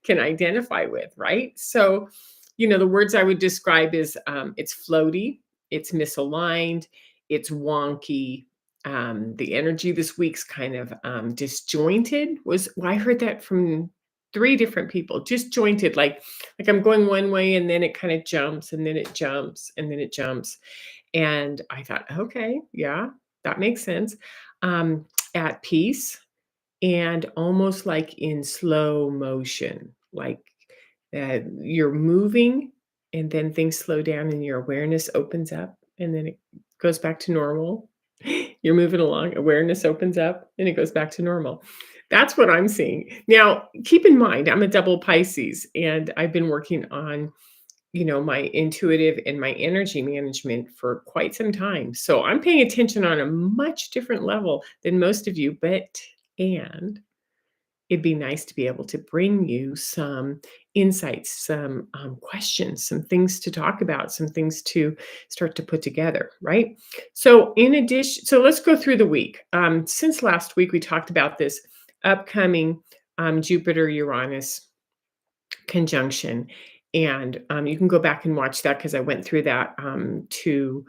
can identify with, right? So, the words I would describe is it's floaty, it's misaligned, it's wonky. The energy this week's kind of disjointed. I heard that from three different people. Disjointed, like I'm going one way and then it kind of jumps and then it jumps and then it jumps. And I thought, okay, yeah, that makes sense. Um, at peace and almost like in slow motion, like you're moving and then things slow down and your awareness opens up and then it goes back to normal. You're moving along, awareness opens up and it goes back to normal. That's what I'm seeing. Now, keep in mind, I'm a double Pisces and I've been working on my intuitive and my energy management for quite some time. So I'm paying attention on a much different level than most of you, and it'd be nice to be able to bring you some insights, some questions, some things to talk about, some things to start to put together, right? So so let's go through the week. Since last week, we talked about this upcoming Jupiter-Uranus conjunction. And you can go back and watch that because I went through that to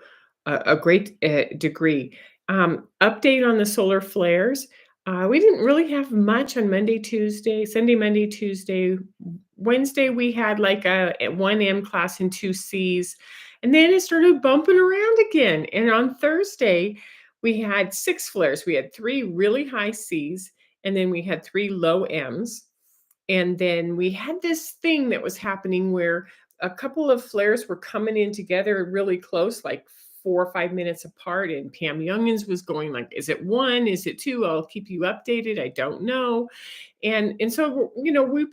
a great degree. Update on the solar flares. We didn't really have much on Monday, Tuesday, Sunday, Monday, Tuesday. Wednesday, we had like a 1M class and 2Cs. And then it started bumping around again. And on Thursday, we had 6 flares. We had 3 really high Cs, and then we had 3 low Ms. And then we had this thing that was happening where a couple of flares were coming in together really close, like 4 or 5 minutes apart. And Pam Youngins was going like, is it 1? Is it 2? I'll keep you updated. I don't know. And so, we've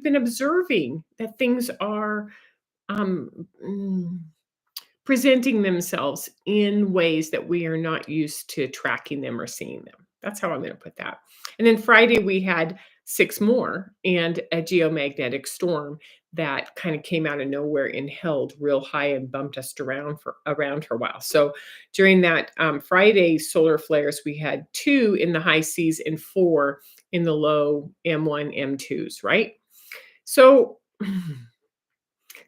been observing that things are um, mm, presenting themselves in ways that we are not used to tracking them or seeing them. That's how I'm going to put that. And then Friday, we had 6 more and a geomagnetic storm that kind of came out of nowhere and held real high and bumped us around for a while. So during that Friday solar flares, we had 2 in the high Cs and 4 in the low M1, M2s, right? So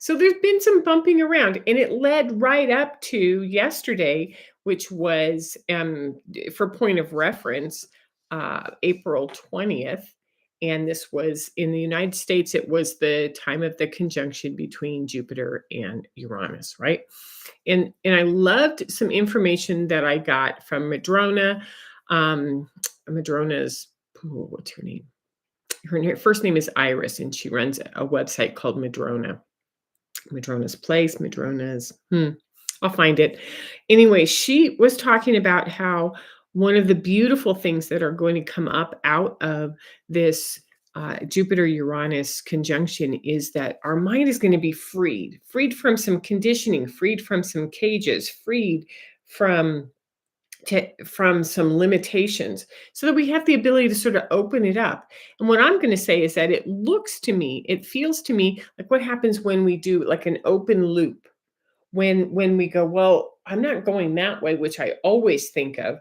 So there's been some bumping around, and it led right up to yesterday, which was, for point of reference, April 20th. And this was in the United States, it was the time of the conjunction between Jupiter and Uranus, right? And I loved some information that I got from Madrona. Madrona's, what's her name? Her first name is Iris, and she runs a website called Madrona's Place, I'll find it. Anyway, she was talking about how one of the beautiful things that are going to come up out of this Jupiter-Uranus conjunction is that our mind is going to be freed from some conditioning, freed from some cages, freed from some limitations so that we have the ability to sort of open it up. And what I'm going to say is that it feels to me like what happens when we do like an open loop, when we go, well, I'm not going that way, which I always think of,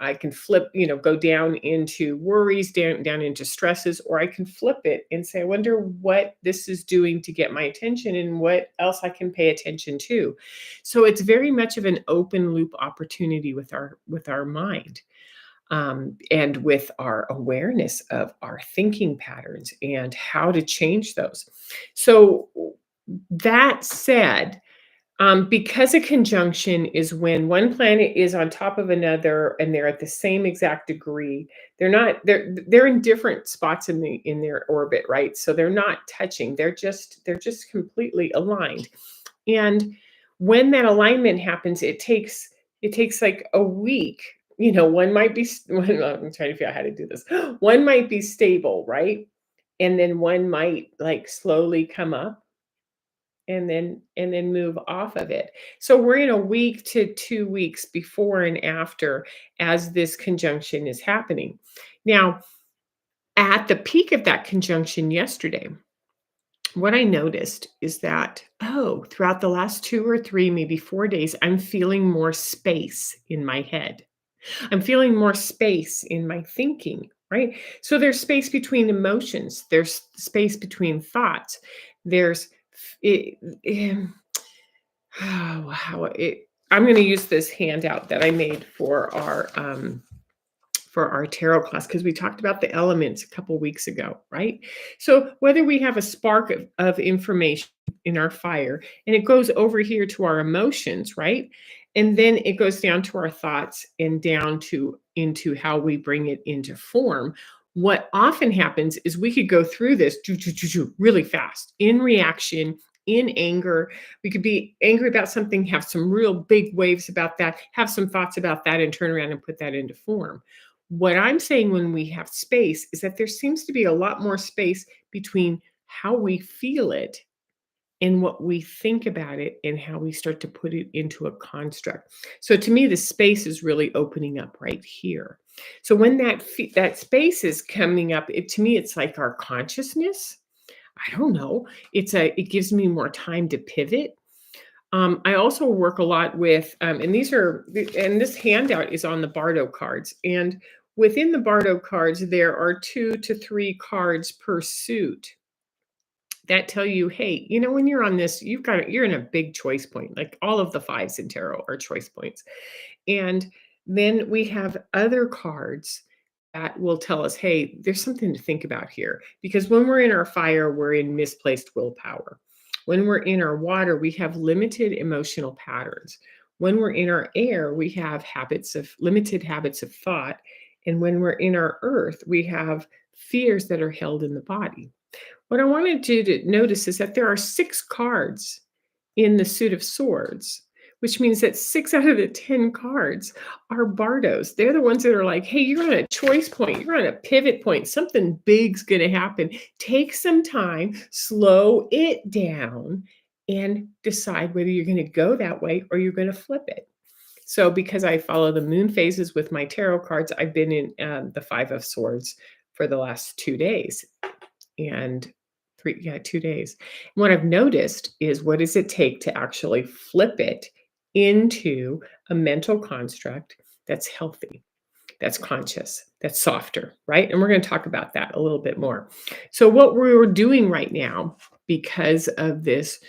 I can flip, go down into worries, down into stresses, or I can flip it and say, I wonder what this is doing to get my attention and what else I can pay attention to. So it's very much of an open loop opportunity with our mind. And with our awareness of our thinking patterns and how to change those. So that said, because a conjunction is when one planet is on top of another and they're at the same exact degree, they're in different spots in their orbit, right? So they're not touching, they're just completely aligned. And when that alignment happens, it takes like a week. One might be I'm trying to figure out how to do this. One might be stable, right? And then one might like slowly come up and then move off of it. So we're in a week to 2 weeks before and after as this conjunction is happening. Now, at the peak of that conjunction yesterday, what I noticed is that, throughout the last 2 or 3, maybe 4 days, I'm feeling more space in my head. I'm feeling more space in my thinking, right? So there's space between emotions, there's space between thoughts, there's it, how it I'm going to use this handout that I made for our tarot class because we talked about the elements a couple weeks ago, right? So whether we have a spark of information in our fire and it goes over here to our emotions, right? And then it goes down to our thoughts and down to into how we bring it into form. What often happens is we could go through this really fast in reaction, in anger. We could be angry about something, have some real big waves about that, have some thoughts about that, and turn around and put that into form. What I'm saying when we have space is that there seems to be a lot more space between how we feel it and what we think about it and how we start to put it into a construct. So to me, the space is really opening up right here. So when that space is coming up, to me, it's like our consciousness. I don't know. It gives me more time to pivot. I also work a lot with, and this handout is on the Bardo cards. And within the Bardo cards, there are 2 to 3 cards per suit that tell you, hey, when you're on this, you're in a big choice point. Like all of the fives in tarot are choice points. And then we have other cards that will tell us, hey, there's something to think about here. Because when we're in our fire, we're in misplaced willpower. When we're in our water, we have limited emotional patterns. When we're in our air, we have limited habits of thought. And when we're in our earth, we have fears that are held in the body. What I wanted you to notice is that there are 6 cards in the suit of swords, which means that 6 out of the 10 cards are bardos. They're the ones that are like, hey, you're on a choice point, you're on a pivot point, something big's going to happen. Take some time, slow it down, and decide whether you're going to go that way or you're going to flip it. So because I follow the moon phases with my tarot cards, I've been in the 5 of swords for the last 2 days. And 2 days. What I've noticed is, what does it take to actually flip it into a mental construct that's healthy, that's conscious, that's softer, right? And we're going to talk about that a little bit more. So what we're doing right now, because of this,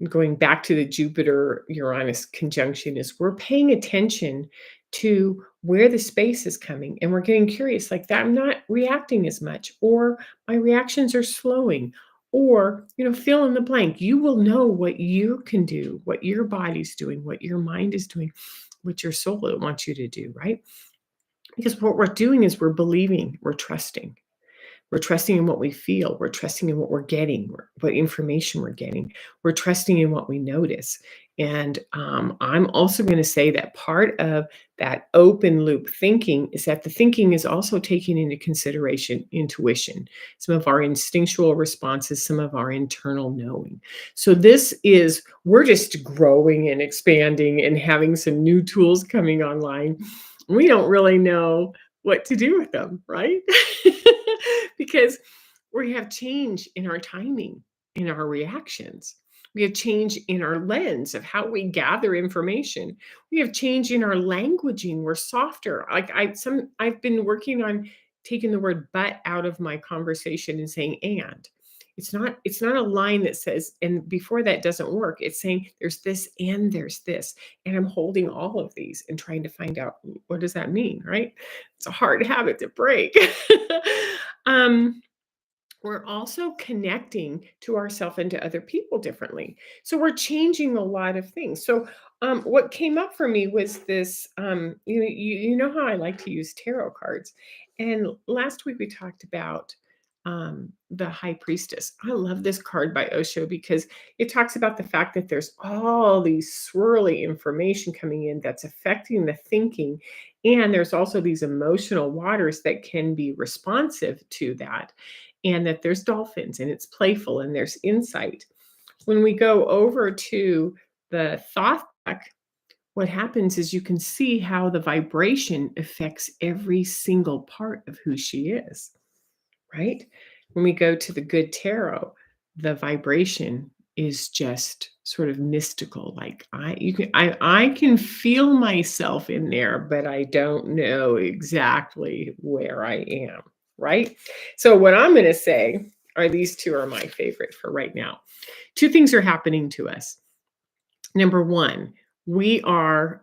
going back to the Jupiter-Uranus conjunction, is we're paying attention to where the space is coming, and we're getting curious, like that I'm not reacting as much, or my reactions are slowing, or fill in the blank. You will know what you can do, what your body's doing, what your mind is doing, what your soul wants you to do, right? Because what we're doing is we're believing, we're trusting. We're trusting in what we feel. We're trusting in what we're getting, what information we're getting. We're trusting in what we notice. And I'm also going to say that part of that open loop thinking is that the thinking is also taking into consideration intuition, some of our instinctual responses, some of our internal knowing. So we're just growing and expanding and having some new tools coming online. We don't really know what to do with them, right? Because we have change in our timing, in our reactions. We have change in our lens of how we gather information. We have change in our languaging. We're softer. I've been working on taking the word but out of my conversation and saying and. It's not a line that says, and before that doesn't work. It's saying there's this and there's this. And I'm holding all of these and trying to find out, what does that mean, right? It's a hard habit to break. We're also connecting to ourselves and to other people differently. So we're changing a lot of things. So what came up for me was this, you know how I like to use tarot cards. And last week we talked about the High Priestess. I love this card by Osho because it talks about the fact that there's all these swirly information coming in that's affecting the thinking. And there's also these emotional waters that can be responsive to that. And that there's dolphins and it's playful and there's insight. When we go over to the thought deck, what happens is you can see how the vibration affects every single part of who she is, right? When we go to the good tarot, the vibration is just sort of mystical. Like I can feel myself in there, but I don't know exactly where I am. right? So what I'm going to say are these two are my favorite for right now. Two things are happening to us. Number one, we are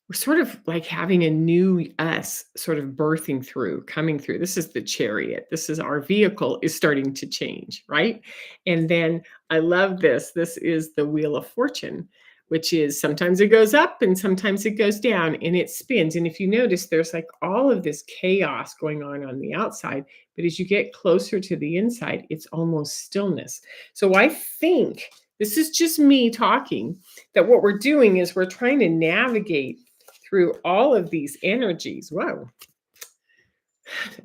we're sort of like having a new us sort of birthing through, coming through. This is the chariot. This is our vehicle is starting to change, right? And then I love this. This is the wheel of fortune, which is sometimes it goes up and sometimes it goes down and it spins. And if you notice, there's like all of this chaos going on the outside. But as you get closer to the inside, it's almost stillness. So I think this is just me talking that what we're doing is we're trying to navigate through all of these energies. Whoa,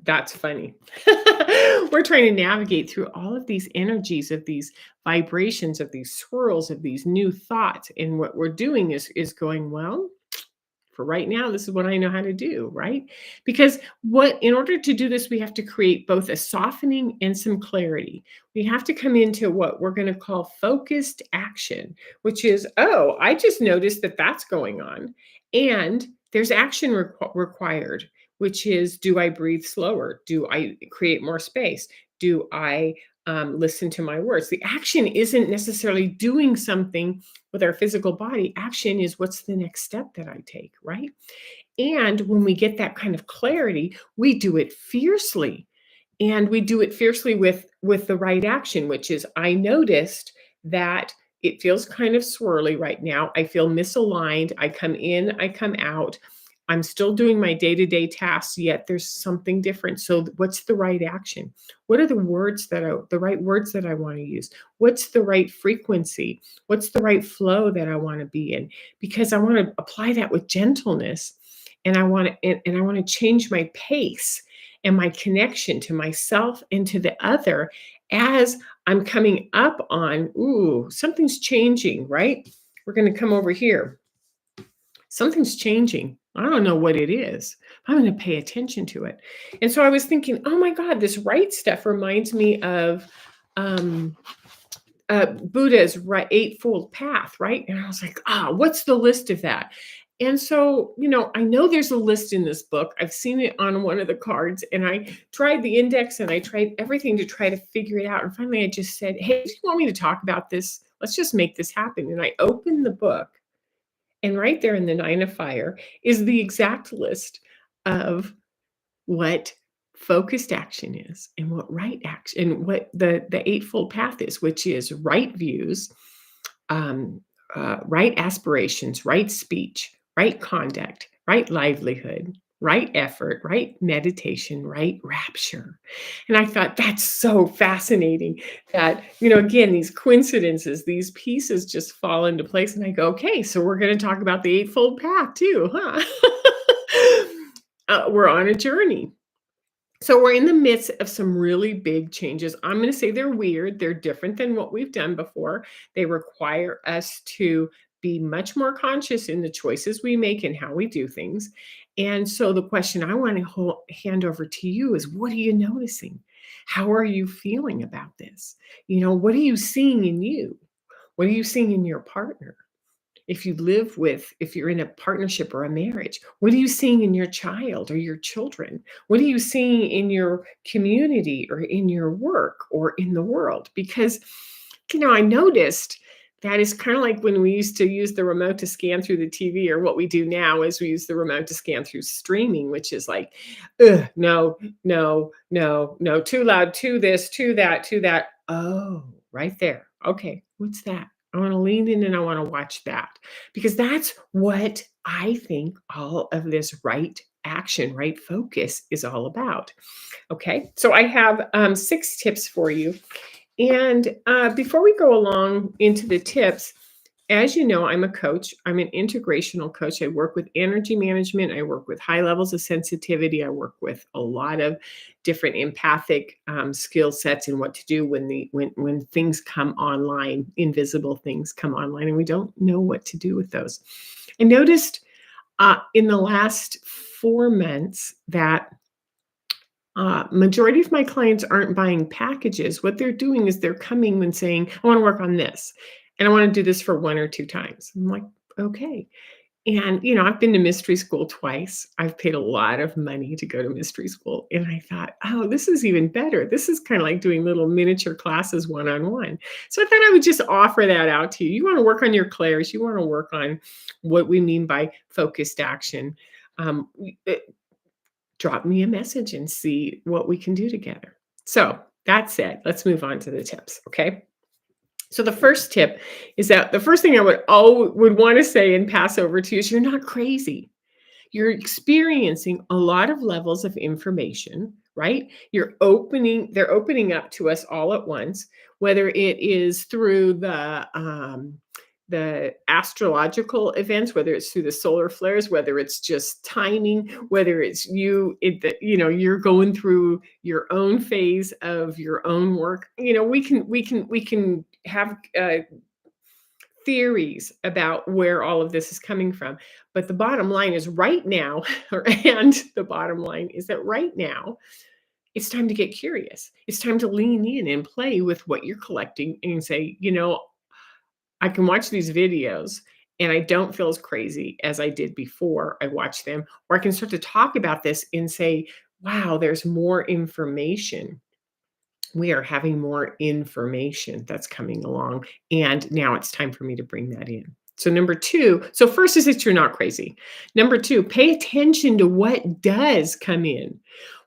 that's funny. We're trying to navigate through all of these energies of these vibrations, of these swirls, of these new thoughts. And what we're doing is going, well, for right now, this is what I know how to do, right? Because in order to do this, we have to create both a softening and some clarity. We have to come into what we're going to call focused action, which is, oh, I just noticed that that's going on. And there's action required, which is, do I breathe slower? Do I create more space? Do I listen to my words? The action isn't necessarily doing something with our physical body. Action is what's the next step that I take, right? And when we get that kind of clarity, we do it fiercely. And we do it fiercely with the right action, which is, I noticed that it feels kind of swirly right now. I feel misaligned. I come in, I come out. I'm still doing my day-to-day tasks, yet there's something different. So what's the right action? What are the right words that I want to use? What's the right frequency? What's the right flow that I want to be in? Because I want to apply that with gentleness, and I want to change my pace and my connection to myself and to the other as I'm coming up on, ooh, something's changing, right? We're going to come over here. Something's changing. I don't know what it is. I'm going to pay attention to it. And so I was thinking, oh my God, this right stuff reminds me of Buddha's eightfold path, right? And I was like, what's the list of that? And so, I know there's a list in this book. I've seen it on one of the cards, and I tried the index and I tried everything to try to figure it out. And finally, I just said, hey, do you want me to talk about this? Let's just make this happen. And I opened the book. And right there in the Nine of Fire is the exact list of what focused action is and what right action and what the eightfold path is, which is right views, right aspirations, right speech, right conduct, right livelihood, right effort, right meditation, right rapture. And I thought that's so fascinating that, again, these coincidences, these pieces just fall into place. And I go, okay, so we're going to talk about the eightfold path too, huh? We're on a journey. So we're in the midst of some really big changes. I'm going to say they're weird. They're different than what we've done before. They require us to be much more conscious in the choices we make and how we do things. And so the question I want to hand over to you is, what are you noticing? How are you feeling about this? What are you seeing in you? What are you seeing in your partner? If you're in a partnership or a marriage, what are you seeing in your child or your children? What are you seeing in your community or in your work or in the world? Because, I noticed that is kind of like when we used to use the remote to scan through the TV, or what we do now is we use the remote to scan through streaming, which is like, no, no, no, no, too loud, to this, to that, to that. Oh, right there. Okay, what's that? I want to lean in and I want to watch that, because that's what I think all of this right action, right focus is all about. Okay, so I have 6 tips for you. And before we go along into the tips, as you know, I'm a coach. I'm an integrational coach. I work with energy management. I work with high levels of sensitivity. I work with a lot of different empathic skill sets and what to do when things come online, invisible things come online, and we don't know what to do with those. I noticed in the last 4 months that majority of my clients aren't buying packages. What they're doing is they're coming and saying, I want to work on this, and I want to do this for 1 or 2 times. I'm like, okay. And, I've been to mystery school twice. I've paid a lot of money to go to mystery school. And I thought, oh, this is even better. This is kind of like doing little miniature classes one on one. So I thought I would just offer that out to you. You want to work on your clairs, you want to work on what we mean by focused action. Drop me a message and see what we can do together. So that said, let's move on to the tips. Okay. So the first tip is that the first thing I would want to say and pass over to you is you're not crazy. You're experiencing a lot of levels of information, right? They're opening up to us all at once, whether it is through the astrological events, whether it's through the solar flares, whether it's just timing, whether it's you're going through your own phase of your own work. We can have theories about where all of this is coming from. But the bottom line is right now, and the bottom line is that right now, it's time to get curious. It's time to lean in and play with what you're collecting and say, I can watch these videos and I don't feel as crazy as I did before I watched them. Or I can start to talk about this and say, wow, there's more information. We are having more information that's coming along. And now it's time for me to bring that in. So, number two, so first is that you're not crazy. Number two, pay attention to what does come in.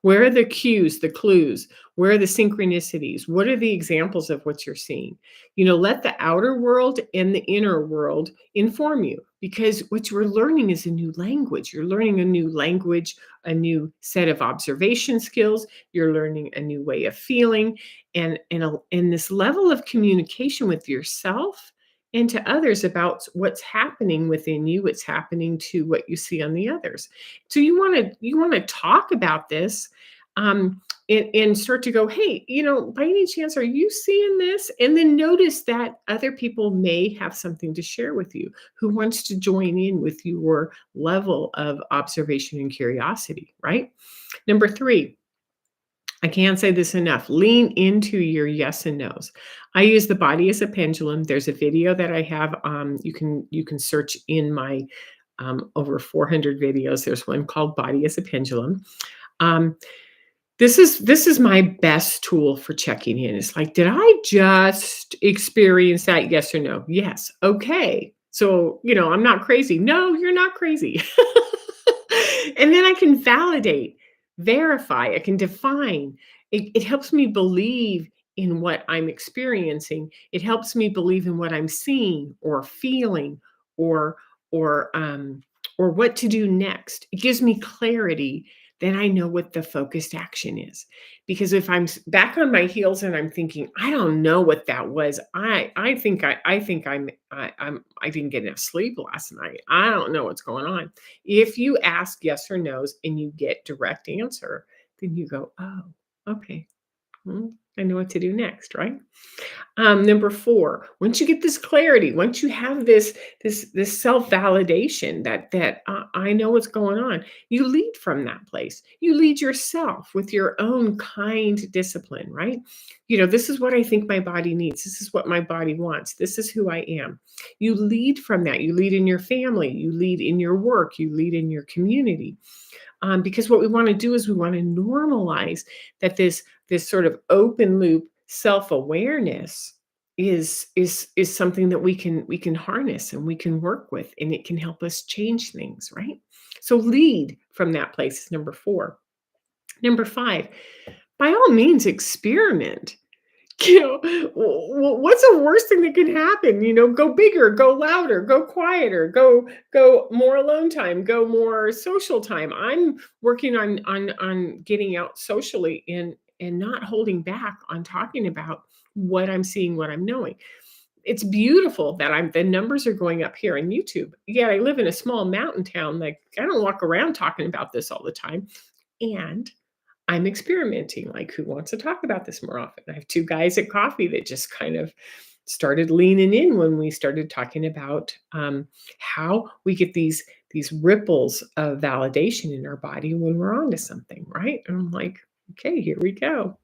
Where are the cues, the clues? Where are the synchronicities? What are the examples of what you're seeing? Let the outer world and the inner world inform you, because what you're learning is a new language. You're learning a new language, a new set of observation skills. You're learning a new way of feeling, and this level of communication with yourself and to others about what's happening within you, what's happening to what you see on the others. So you want to talk about this, and start to go, hey, by any chance, are you seeing this? And then notice that other people may have something to share with you, who wants to join in with your level of observation and curiosity, right? Number three, I can't say this enough. Lean into your yes and no's. I use the body as a pendulum. There's a video that I have. You can search in my over 400 videos. There's one called Body as a Pendulum. Um, this is my best tool for checking in. It's like, did I just experience that? Yes or no? Yes. Okay. So, I'm not crazy. No, you're not crazy. And then I can validate, verify, I can define. It helps me believe in what I'm experiencing. It helps me believe in what I'm seeing or feeling, or or um or what to do next. It gives me clarity. Then I know what the focused action is. Because if I'm back on my heels and I'm thinking, I don't know what that was. I didn't get enough sleep last night. I don't know what's going on. If you ask yes or no's and you get direct answer, then you go, oh, okay. I know what to do next, right? Number four, once you get this clarity, once you have this self validation that I know what's going on, you lead from that place. You lead yourself with your own kind discipline, right? This is what I think my body needs. This is what my body wants. This is who I am. You lead from that. You lead in your family. You lead in your work. You lead in your community. Because what we want to do is we want to normalize that this sort of open loop self-awareness is something that we can harness and we can work with, and it can help us change things, right? So lead from that place is number four. Number five, by all means, experiment. What's the worst thing that can happen? Go bigger, go louder, go quieter, go more alone time, go more social time. I'm working on getting out socially and not holding back on talking about what I'm seeing, what I'm knowing. It's beautiful that the numbers are going up here on YouTube. Yeah, I live in a small mountain town. Like, I don't walk around talking about this all the time. And I'm experimenting, like, who wants to talk about this more often? I have two guys at coffee that just kind of started leaning in when we started talking about how we get these ripples of validation in our body when we're onto something, right? And I'm like, okay, here we go.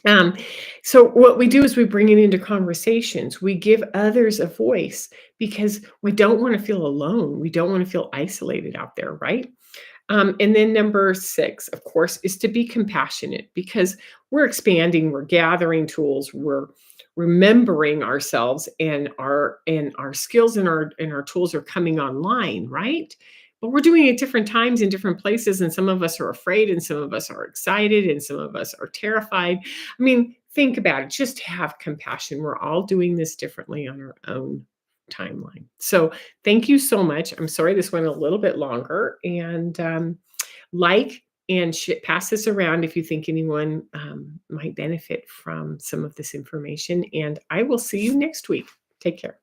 Um, so what we do is we bring it into conversations. We give others a voice because we don't want to feel alone. We don't want to feel isolated out there, right? And then number 6, of course, is to be compassionate because we're expanding, we're gathering tools, we're remembering ourselves, and our skills and our tools are coming online, right? But we're doing it at different times in different places, and some of us are afraid, and some of us are excited, and some of us are terrified. I mean, think about it. Just have compassion. We're all doing this differently on our own timeline. So thank you so much. I'm sorry this went a little bit longer. And like and pass this around if you think anyone might benefit from some of this information. And I will see you next week. Take care.